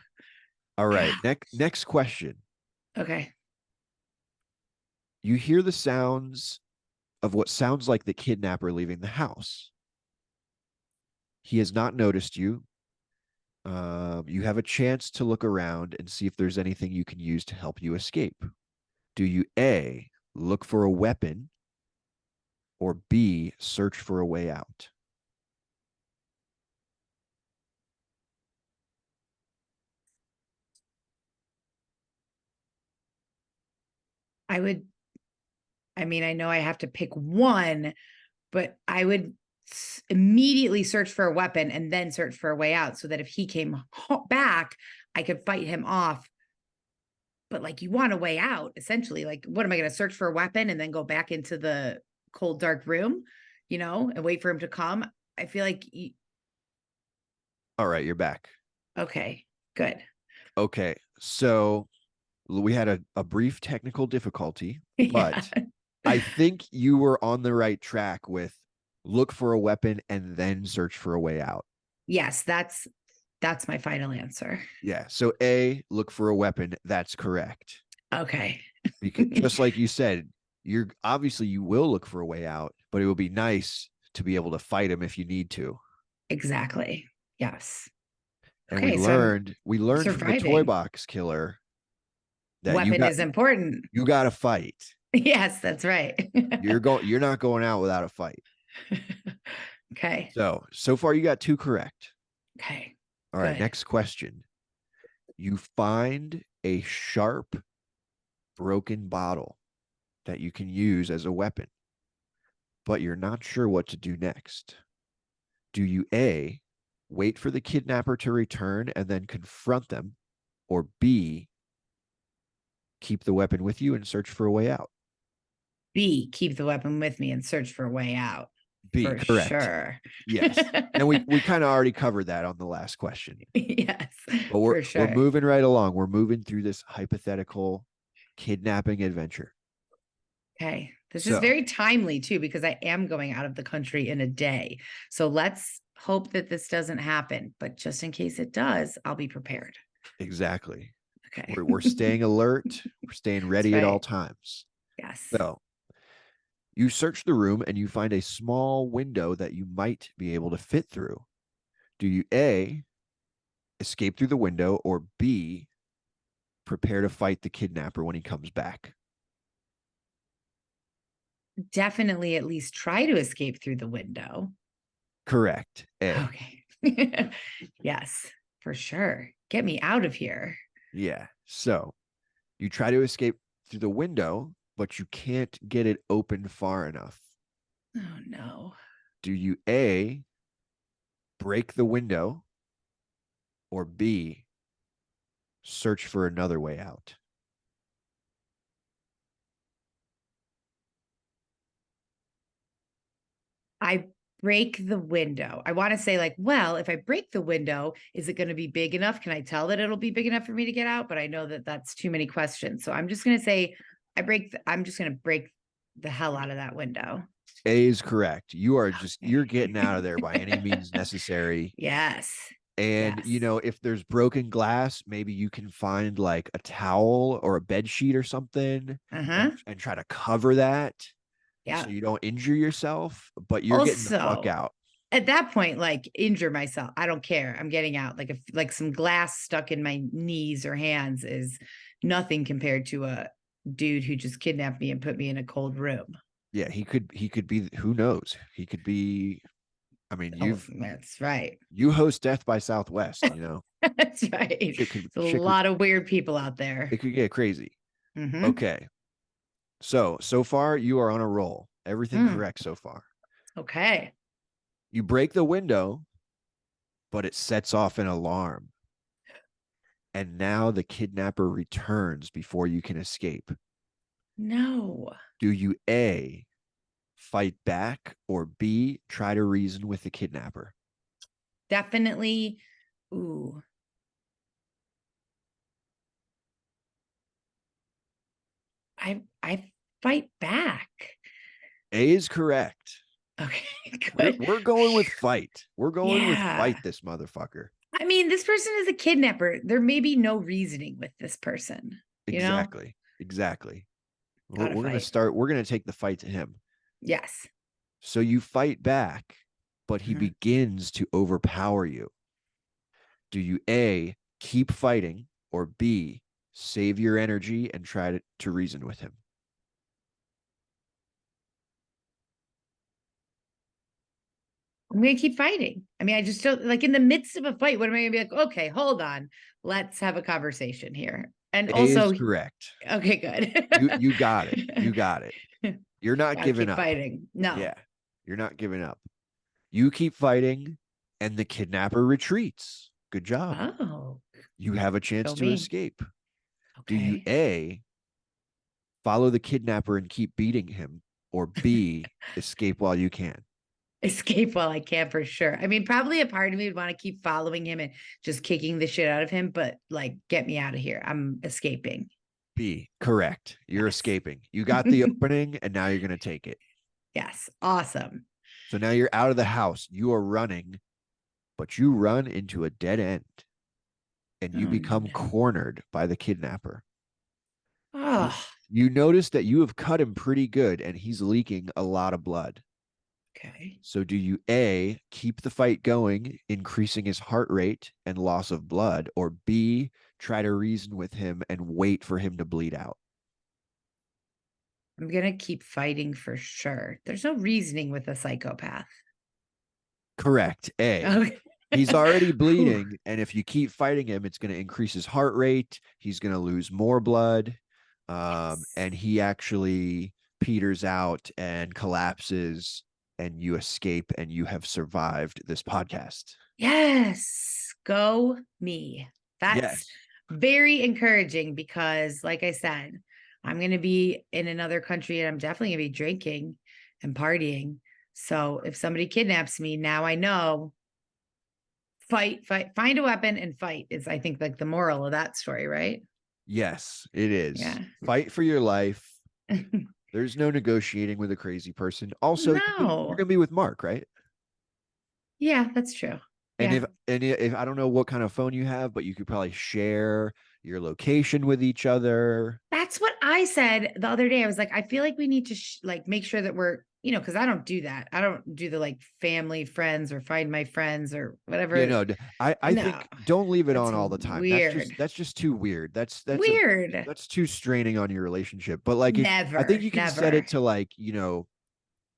All right. God. Next question. Okay. You hear the sounds of what sounds like the kidnapper leaving the house. He has not noticed you. You have a chance to look around and see if there's anything you can use to help you escape. Do you A, look for a weapon, or B, search for a way out? I would, I mean, I know I have to pick one, but I would immediately search for a weapon and then search for a way out so that if he came back, I could fight him off. But like, you want a way out, essentially. Like, what am I going to search for a weapon and then go back into the cold, dark room, and wait for him to come? I feel like, All right, you're back. okay, good. Okay, so we had a brief technical difficulty, but Yeah. I think you were on the right track with look for a weapon and then search for a way out. Yes, that's my final answer. Yeah. So A, look for a weapon. That's correct. Okay. Because just like you said, you're obviously you will look for a way out, but it would be nice to be able to fight him if you need to. Exactly. Yes. And Okay, so I'm we learned from the toy surviving. box killer that Weapon is important. you got to fight. Yes, that's right. You're not going out without a fight. Okay. So far you got 2 correct. Okay. All right, Good. next question. You find a sharp broken bottle that you can use as a weapon, but you're not sure what to do next. Do you A, wait for the kidnapper to return and then confront them, or B, keep the weapon with you and search for a way out? B, keep the weapon with me and search for a way out. B, For correct. sure. Yes. And we kind of already covered that on the last question. Yes, But for sure. we're moving right along. We're moving through this hypothetical kidnapping adventure. Okay. This is very timely too, because I am going out of the country in a day. So let's hope that this doesn't happen. But just in case it does, I'll be prepared. Exactly. Okay. We're staying alert. We're staying ready at all times. Yes. So you search the room and you find a small window that you might be able to fit through. Do you A, escape through the window, or B, prepare to fight the kidnapper when he comes back? Definitely at least try to escape through the window. Correct. A. Okay. Yes, for sure. Get me out of here. Yeah. So you try to escape through the window, but you can't get it open far enough. Oh no. Do you A, break the window, or B, search for another way out? I break the window. I want to say, like, well, if I break the window, is it going to be big enough? Can I tell that it'll be big enough for me to get out? But I know that that's too many questions. So I'm just going to say I'm just going to break the hell out of that window. A is correct. You're getting out of there by any means necessary. Yes. And yes. if there's broken glass, maybe you can find like a towel or a bed sheet or something and try to cover that. Yeah. So you don't injure yourself, but you're getting the fuck Also, out. at that point, like, injure myself. I don't care. I'm getting out. Like, if like some glass stuck in my knees or hands is nothing compared to a dude who just kidnapped me and put me in a cold room. Yeah, he could be, who knows? He could be, I mean, That's right. you host Death by Southwest, That's right. There's a lot of weird people out there. It could get crazy. Okay. So far you are on a roll. Everything correct so far. Okay. You break the window, but it sets off an alarm. And now the kidnapper returns before you can escape. No. Do you A, fight back, or B, try to reason with the kidnapper? Definitely. Ooh. I fight back. A is correct. Okay, good. We're going with fight. We're going with fight this motherfucker. I mean, this person is a kidnapper. There may be no reasoning with this person. Exactly. Exactly. Gotta We're fight. going to take the fight to him. Yes. So you fight back, but he begins to overpower you. Do you A, keep fighting, or B, save your energy and try to reason with him? I'm going to keep fighting. I mean, I just don't like in the midst of a fight. What am I going to be like? Okay, hold on. Let's have a conversation here. And A is also, correct. okay, good. You got it. You got it. You're not Gotta giving keep up. fighting. No. Yeah. You're not giving up. You keep fighting, and the kidnapper retreats. Good job. Oh, You have a chance show to me. escape. Do you Okay. A, follow the kidnapper and keep beating him, or B, escape while you can? Escape while I can for sure. I mean, probably a part of me would want to keep following him and just kicking the shit out of him, but like, get me out of here. I'm escaping. B, correct. You're Yes. escaping. You got the opening, and now you're going to take it. Yes. Awesome. So now you're out of the house. You are running, but you run into a dead end, and you become no. cornered by the kidnapper. Oh, You notice that you have cut him pretty good, and he's leaking a lot of blood. okay. So do you A, keep the fight going, increasing his heart rate and loss of blood, or B, try to reason with him and wait for him to bleed out? I'm going to keep fighting for sure. There's no reasoning with a psychopath. Correct. A. Okay. He's already bleeding, and if you keep fighting him, it's going to increase his heart rate. He's going to lose more blood, and he actually peters out and collapses, and you escape, and you have survived this podcast. Yes. Go me. That's Yes. very encouraging because, like I said, I'm going to be in another country and I'm definitely going to be drinking and partying. So if somebody kidnaps me, now I know fight, find a weapon and fight is, I think, like the moral of that story, right? Yes, it is. Yeah. Fight for your life. There's no negotiating with a crazy person. Also, you're No. going to be with Mark, right? Yeah, that's true. And Yeah. if I don't know what kind of phone you have, but you could probably share your location with each other. That's what I said the other day. I was like, I feel like we need to like make sure that we're, because I don't do that. I don't do the like family, friends, or find my friends or whatever. Yeah, no, I No, think don't leave it that's on all the time. weird. That's just too weird. That's Weird. that's too straining on your relationship. But like, I think you can set never. it to like,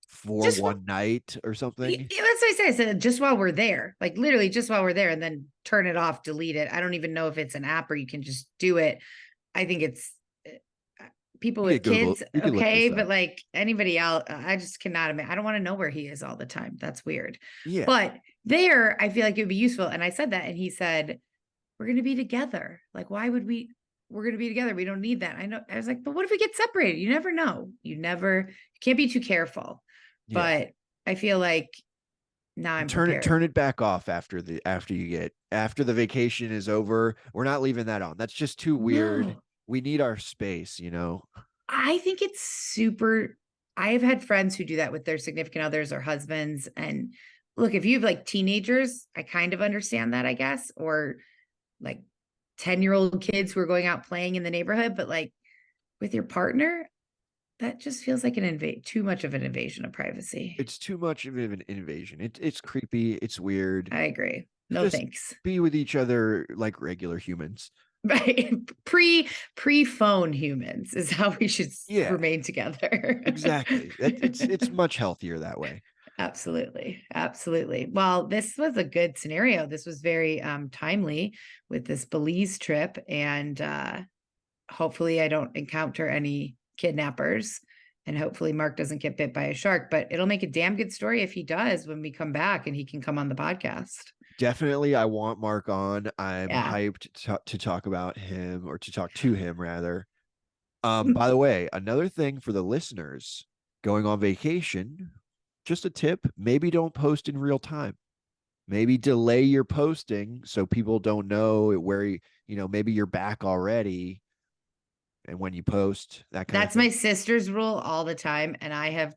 for Just one night or Yeah, something. that's what I said. I said just while we're there, like literally just while we're there, and then turn it off, delete it. I don't even know if it's an app or you can just do it. I think it's people Yeah, with Google. kids, You can look okay, this but up. like anybody else, I just cannot imagine. I don't want to know where he is all the time. That's weird. Yeah. But there, I feel like it would be useful. And I said that, and he said, "We're going to be together. Like, why would we? We're going to be together. We don't need that." I know. I was like, "But what if we get separated? You never know. You can't be too careful." Yeah. But I feel like now I'm prepared. Turn it back off after the vacation is over. We're not leaving that on. That's just too weird. No. We need our space, I think it's super. I've had friends who do that with their significant others or husbands. And look, if you have like teenagers, I kind of understand that, I guess, or like 10-year-old kids who are going out playing in the neighborhood. But like with your partner, that just feels like too much of an invasion of privacy. It's too much of an invasion. It's creepy. It's weird. I agree. No, just thanks. be with each other like regular humans. Right. Pre-phone humans is how we should remain together. Exactly. It's much healthier that way. Absolutely. Absolutely. Well, this was a good scenario. This was very timely with this Belize trip. And hopefully I don't encounter any kidnappers. And hopefully Mark doesn't get bit by a shark. But it'll make a damn good story if he does when we come back and he can come on the podcast. Definitely, I want Mark on. I'm hyped to talk about him, or to talk to him rather. By the way, another thing for the listeners going on vacation, just a tip, maybe don't post in real time. Maybe delay your posting so people don't know where maybe you're back already. And when you post, that's my sister's rule all the time. And I have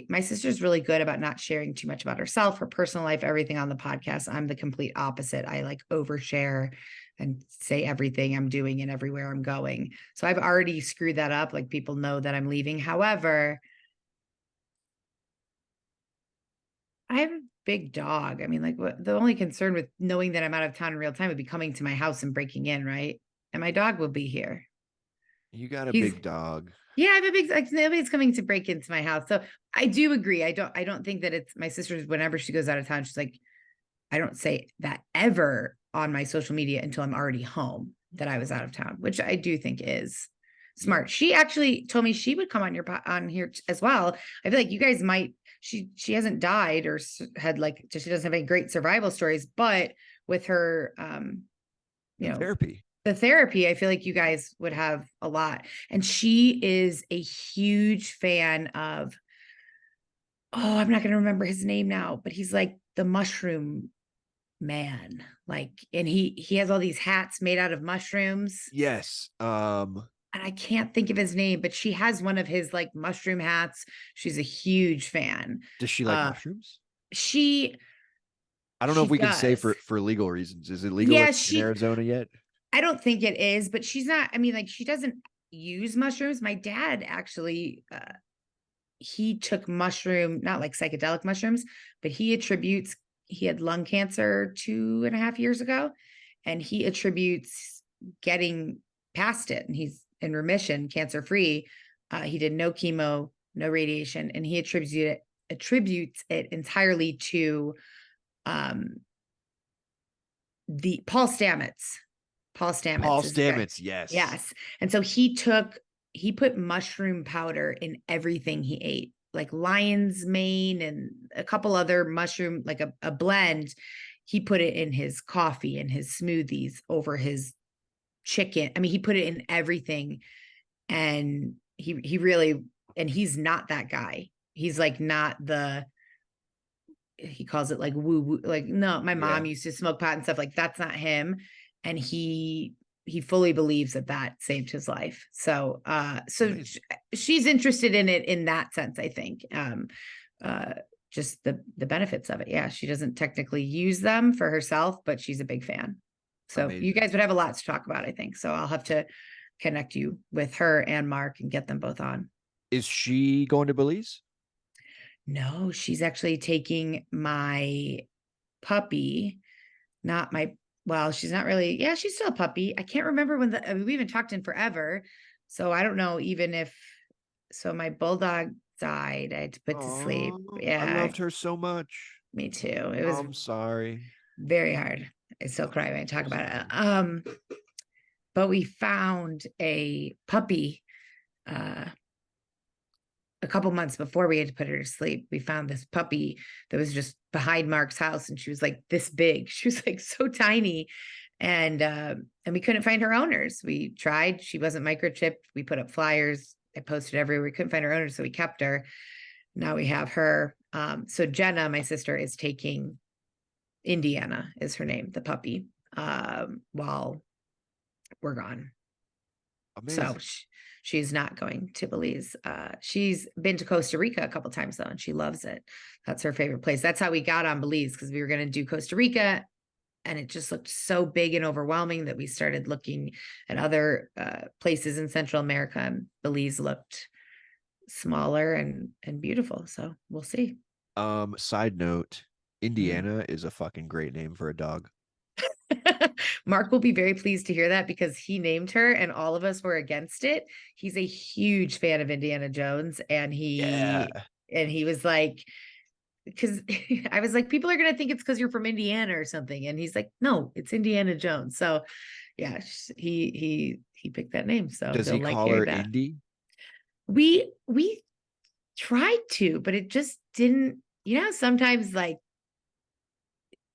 my sister's really good about not sharing too much about herself, her personal life, everything on the podcast. I'm the complete opposite. I like overshare. and say everything I'm doing and everywhere I'm going. So I've already screwed that up. Like, people know that I'm leaving. However, I have a big dog. I mean, like, the only concern with knowing that I'm out of town in real time would be coming to my house and breaking in, right? And my dog will be here. You got a He's big dog. Yeah, I have a big, like, nobody's coming to break into my house. So I do agree. I don't think that it's my sister's, whenever she goes out of town, she's like, I don't say that ever on my social media until I'm already home that I was out of town, which I do think is smart. She actually told me she would come on on here as well. I feel like you guys might, she hasn't died or had, like, she doesn't have any great survival stories, but with her, Therapy. the therapy, I feel like you guys would have a lot. And she is a huge fan of, oh, I'm not going to remember his name now, but he's like the mushroom man. Like, and he has all these hats made out of mushrooms. Yes. And I can't think of his name, but she has one of his, like, mushroom hats. She's a huge fan. Does she like mushrooms? I don't know if we can say for legal reasons. Is it legal in Arizona yet? I don't think it is, but she's not, I mean, like, she doesn't use mushrooms. My dad actually, he took mushroom, not like psychedelic mushrooms, but he had lung cancer 2.5 years ago, and he attributes getting past it, and he's in remission, cancer free. He did no chemo, no radiation, and he attributes it entirely to the Paul Stamets. Paul Stamets, yes. Yes. And so he put mushroom powder in everything he ate, like lion's mane and a couple other mushroom, like a blend. He put it in his coffee and his smoothies, over his chicken. I mean, he put it in everything. And he really, and he's not that guy. He's like not he calls it like woo woo. Like, no, my mom used to smoke pot and stuff, like that's not him. And he fully believes that saved his life. So, nice. She's interested in it in that sense, I think. Just the benefits of it. Yeah. She doesn't technically use them for herself, but she's a big fan. So you guys would have a lot to talk about, I think. So I'll have to connect you with her and Mark and get them both on. Is she going to Belize? No, she's actually taking my puppy, well, she's not really, yeah, she's still a puppy. I can't remember when we haven't talked in forever. So I don't know so my bulldog died. I had to put to sleep. Yeah. I loved her so much. Me too. It was I'm sorry. Very hard. I still cry when I talk about it. But we found a puppy, a couple months before we had to put her to sleep. We found this puppy that was just behind Mark's house, and she was like this big. She was like so tiny, and we couldn't find her owners. We tried. She wasn't microchipped. We put up flyers. I posted everywhere. We couldn't find her owners, so we kept her. Now we have her. So Jenna, my sister, is taking Indiana, is her name, the puppy, while we're gone. Amazing. So she's not going to Belize. She's been to Costa Rica a couple times though, and she loves it. That's her favorite place. That's how we got on Belize, because we were going to do Costa Rica, and it just looked so big and overwhelming that we started looking at other places in Central America, and Belize looked smaller and beautiful. So we'll see. Side note, Indiana is a fucking great name for a dog. Mark will be very pleased to hear that, because he named her and all of us were against it. He's a huge fan of Indiana Jones, and he was like, because I was like, people are gonna think it's because you're from Indiana or something, and he's like, no, it's Indiana Jones. So yeah, he picked that name. So does he call her Indy? We tried to, but it just didn't. Sometimes like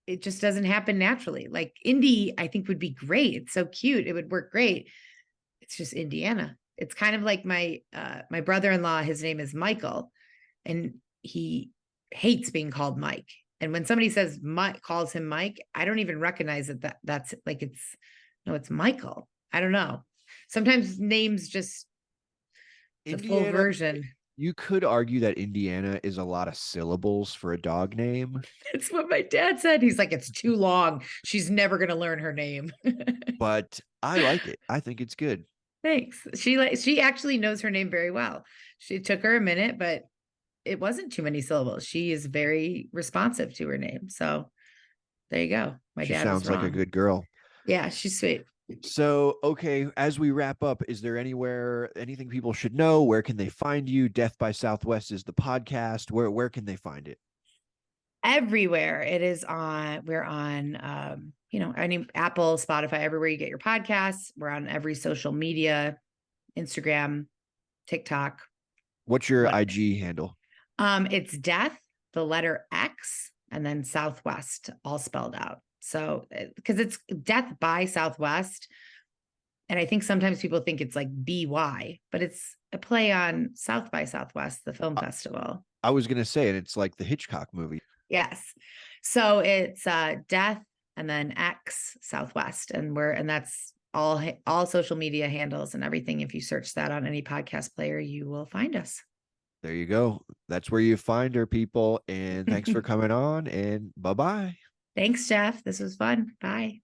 it just doesn't happen naturally. Like Indy, I think would be great. It's so cute. It would work great. It's just Indiana. It's kind of like my brother-in-law, his name is Michael, and he hates being called Mike. And when somebody calls him Mike, I don't even recognize that's like, it's Michael. I don't know. Sometimes names just the full version. You could argue that Indiana is a lot of syllables for a dog name, It's what my dad said. He's like, it's too long. She's never going to learn her name. but I like it. I think it's good. Thanks. She actually knows her name very well. She took her a minute, but it wasn't too many syllables. She is very responsive to her name. So there you go. My She dad was sounds like a wrong. good girl. Yeah, she's sweet. So, okay, as we wrap up, is there anything people should know? Where can they find you? Death by Southwest is the podcast. Where can they find it? Everywhere it is on. We're on, any Apple, Spotify, everywhere you get your podcasts. We're on every social media, Instagram, TikTok. What's your What? IG handle? It's death, the letter X, and then Southwest, all spelled out. So, because it's Death by Southwest. And I think sometimes people think it's like BY, but it's a play on South by Southwest, the film festival. I was going to say, and it's like the Hitchcock movie. Yes. So it's Death and then X Southwest. And that's all social media handles and everything. If you search that on any podcast player, you will find us. There you go. That's where you find her, people. And thanks for coming on, and bye-bye. Thanks, Jeff. This was fun. Bye.